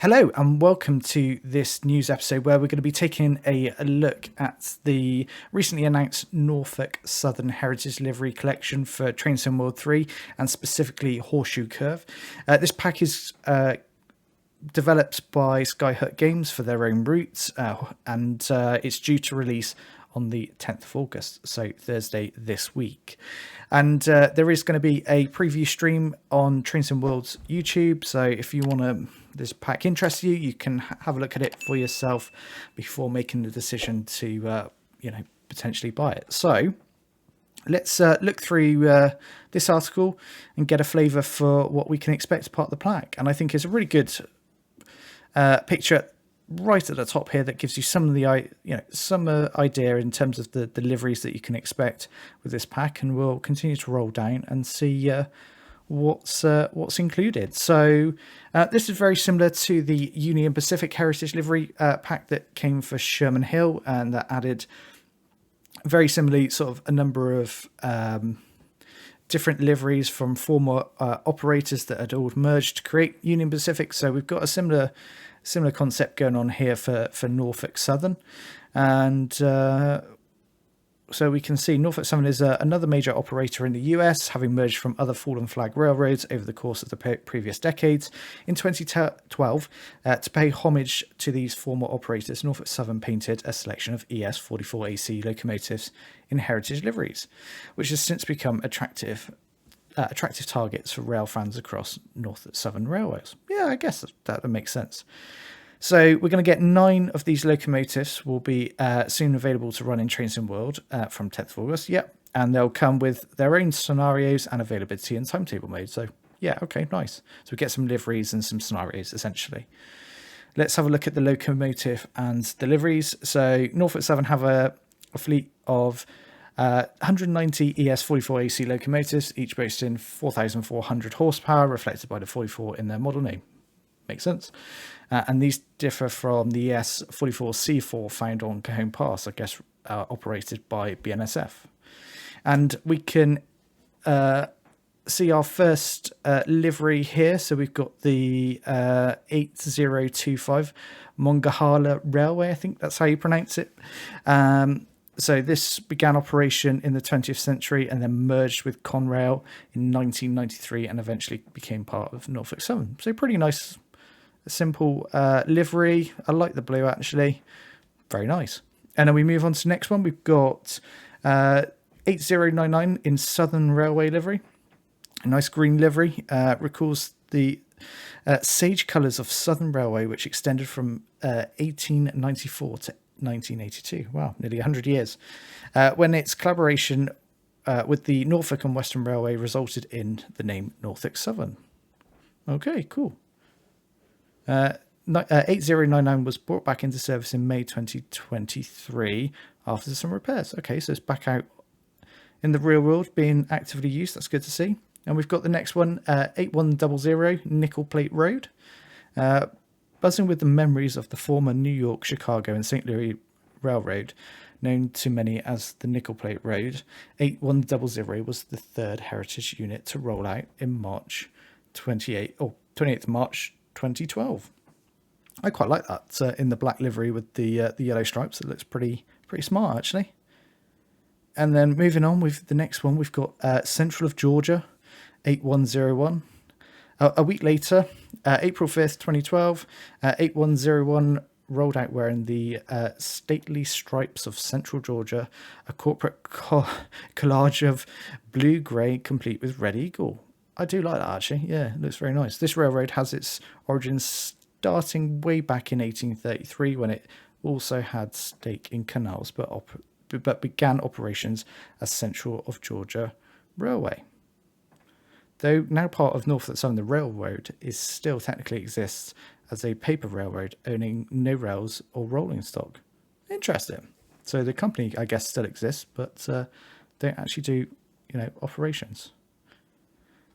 Hello and welcome to this news episode where we're going to be taking a look at the recently announced Norfolk Southern Heritage Livery Collection for Train Sim World 3 and specifically Horseshoe Curve. This pack is developed by Skyhook Games for their own routes and it's due to release on the 10th of August, so Thursday this week. And there is going to be a preview stream on Train Sim World's YouTube, so if you want to, this pack interests you, you can have a look at it for yourself before making the decision to, potentially buy it. So let's look through this article and get a flavour for what we can expect as part of the pack. And I think it's a really good picture right at the top here that gives you some of the some idea in terms of the liveries that you can expect with this pack, and we'll continue to roll down and see what's included. So this is very similar to the Union Pacific Heritage livery pack that came for Sherman Hill, and that added very similarly sort of a number of different liveries from former operators that had all merged to create Union Pacific. So we've got a similar concept going on here for Norfolk Southern. And so we can see Norfolk Southern is another major operator in the US, having merged from other fallen flag railroads over the course of the previous decades. In 2012, to pay homage to these former operators, Norfolk Southern painted a selection of ES44AC locomotives in heritage liveries, which has since become attractive targets for rail fans across Norfolk Southern railways. Yeah, I guess that makes sense. So we're going to get 9 of these locomotives will be soon available to run in Train Sim World from 10th of August. Yep. And they'll come with their own scenarios and availability and timetable mode. So yeah, okay, nice. So we get some liveries and some scenarios essentially. Let's have a look at the locomotive and the liveries. So Norfolk Southern have a fleet of 190 ES44AC locomotives, each boasting 4,400 horsepower, reflected by the 44 in their model name. Makes sense. And these differ from the ES44C4 found on Cajon Pass, I guess, operated by BNSF. And we can see our first livery here. So we've got the 8025 Monongahela Railway, I think that's how you pronounce it. So this began operation in the 20th century and then merged with Conrail in 1993 and eventually became part of Norfolk Southern. So pretty nice, simple livery. I like the blue actually. Very nice. And then we move on to the next one. We've got 8099 in Southern Railway livery. A nice green livery. Recalls the sage colours of Southern Railway, which extended from 1894 to 1982. Wow, nearly 100 years. When its collaboration with the Norfolk and Western Railway resulted in the name Norfolk Southern. Okay, cool. 8099 was brought back into service in May 2023 after some repairs. Okay, so it's back out in the real world being actively used. That's good to see. And we've got the next one, 8100 Nickel Plate Road. Buzzing with the memories of the former New York, Chicago and St. Louis Railroad, known to many as the Nickel Plate Road, 8100 was the third heritage unit to roll out in 28th March 2012. I quite like that in the black livery with the yellow stripes. It looks pretty smart actually. And then moving on with the next one, we've got Central of Georgia, 8101. A week later, April 5th, 2012, 8101 rolled out wearing the stately stripes of Central Georgia, a corporate collage of blue-grey complete with red eagle. I do like that actually. Yeah, it looks very nice. This railroad has its origins starting way back in 1833 when it also had stake in canals but began operations as Central of Georgia Railway. Though now part of Norfolk Southern, the railroad is still technically exists as a paper railroad owning no rails or rolling stock. Interesting. So the company, I guess, still exists, but don't actually do, operations.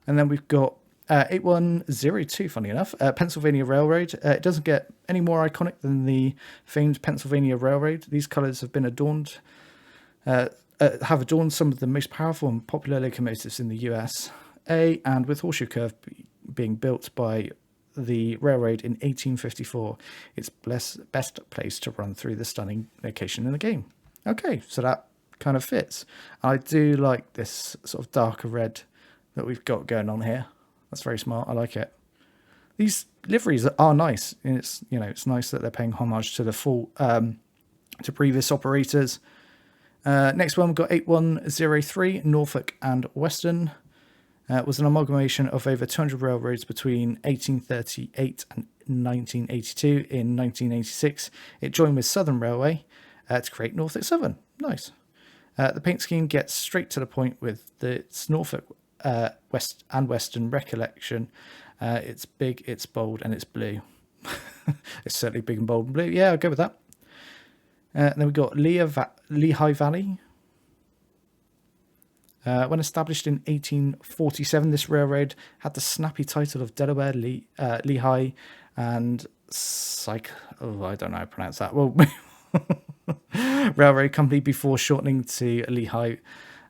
And then we've got 8102, funny enough, Pennsylvania Railroad. It doesn't get any more iconic than the famed Pennsylvania Railroad. These colours have been adorned, have adorned some of the most powerful and popular locomotives in the US. And with Horseshoe Curve being built by the railroad in 1854. It's best place to run through the stunning location in the game. Okay, so that kind of fits. I do like this sort of darker red that we've got going on here. That's very smart. I like it. These liveries are nice. And it's nice that they're paying homage to the full to previous operators. Next one, we've got 8103 Norfolk and Western. Was an amalgamation of over 200 railroads between 1838 and 1982. In 1986, it joined with Southern Railway to create Norfolk Southern. Nice. The paint scheme gets straight to the point with its Norfolk West and Western recollection. It's big, it's bold, and it's blue. It's certainly big and bold and blue. Yeah, I'll go with that. Then we've got Lehigh Valley. When established in 1847, this railroad had the snappy title of Delaware Lehigh and I don't know how to pronounce that. Well, Railroad Company before shortening to Lehigh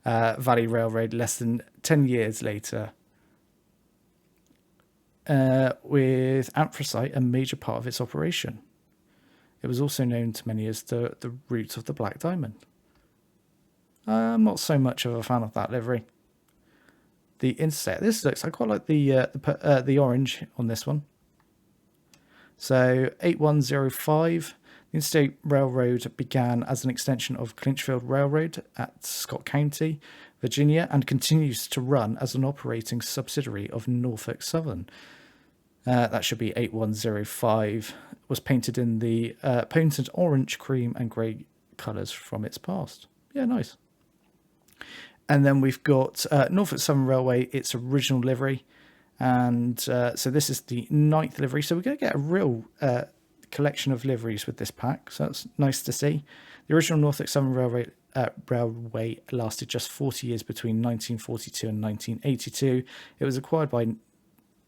Valley Railroad less than 10 years later. With anthracite a major part of its operation. It was also known to many as the route of the Black Diamond. I'm not so much of a fan of that livery. The inset. I quite like the orange on this one. So 8105. The Interstate Railroad began as an extension of Clinchfield Railroad at Scott County, Virginia, and continues to run as an operating subsidiary of Norfolk Southern. That should be 8105. Was painted in the painted orange, cream, and grey colours from its past. Yeah, nice. And then we've got Norfolk Southern Railway, its original livery. And so this is the 9th livery. So we're going to get a real collection of liveries with this pack. So that's nice to see. The original Norfolk Southern Railway lasted just 40 years between 1942 and 1982. It was acquired by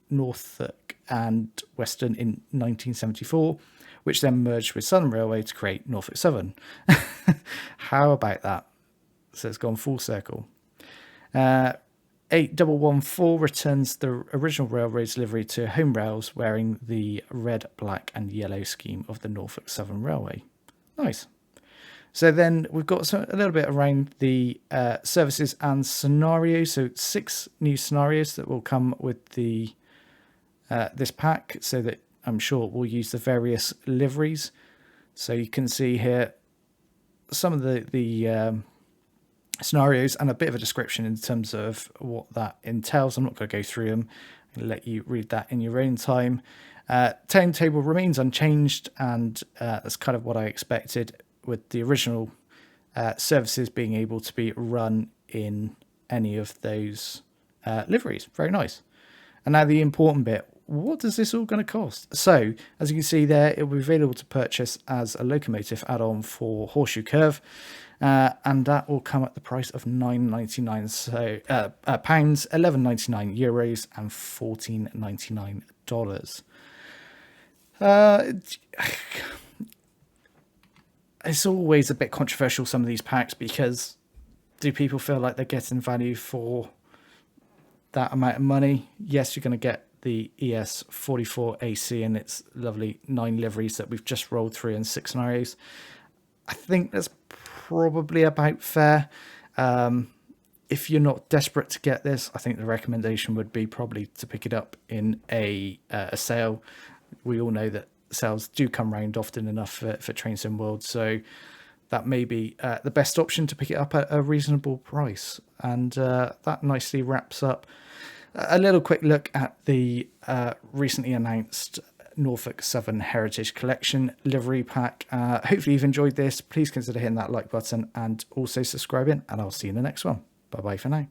Norfolk and Western in 1974, which then merged with Southern Railway to create Norfolk Southern. How about that? So it's gone full circle. 8114 returns the original railroad's livery to home rails wearing the red, black and yellow scheme of the Norfolk Southern Railway. Nice. So then we've got a little bit around the services and scenarios. So 6 new scenarios that will come with the this pack, so that I'm sure we'll use the various liveries. So you can see here some of the scenarios and a bit of a description in terms of what that entails. I'm not going to go through them. I'm going to let you read that in your own time. Timetable remains unchanged, and that's kind of what I expected, with the original services being able to be run in any of those liveries. Very nice. And now the important bit. What is this all going to cost? So, as you can see there, it will be available to purchase as a locomotive add-on for Horseshoe Curve. And that will come at the price of £9.99, so pounds, €11.99 euros, and $14.99. It's always a bit controversial, some of these packs, because do people feel like they're getting value for that amount of money? Yes, you're going to get the ES44AC and its lovely 9 liveries that we've just rolled through in 6 scenarios. I think that's probably about fair. If you're not desperate to get this, I think the recommendation would be probably to pick it up in a sale. We all know that sales do come round often enough for Train Sim World, so that may be the best option, to pick it up at a reasonable price. And that nicely wraps up a little quick look at the recently announced Norfolk Southern Heritage Collection livery pack. Hopefully you've enjoyed this. Please consider hitting that like button and also subscribing, and I'll see you in the next one. Bye bye for now.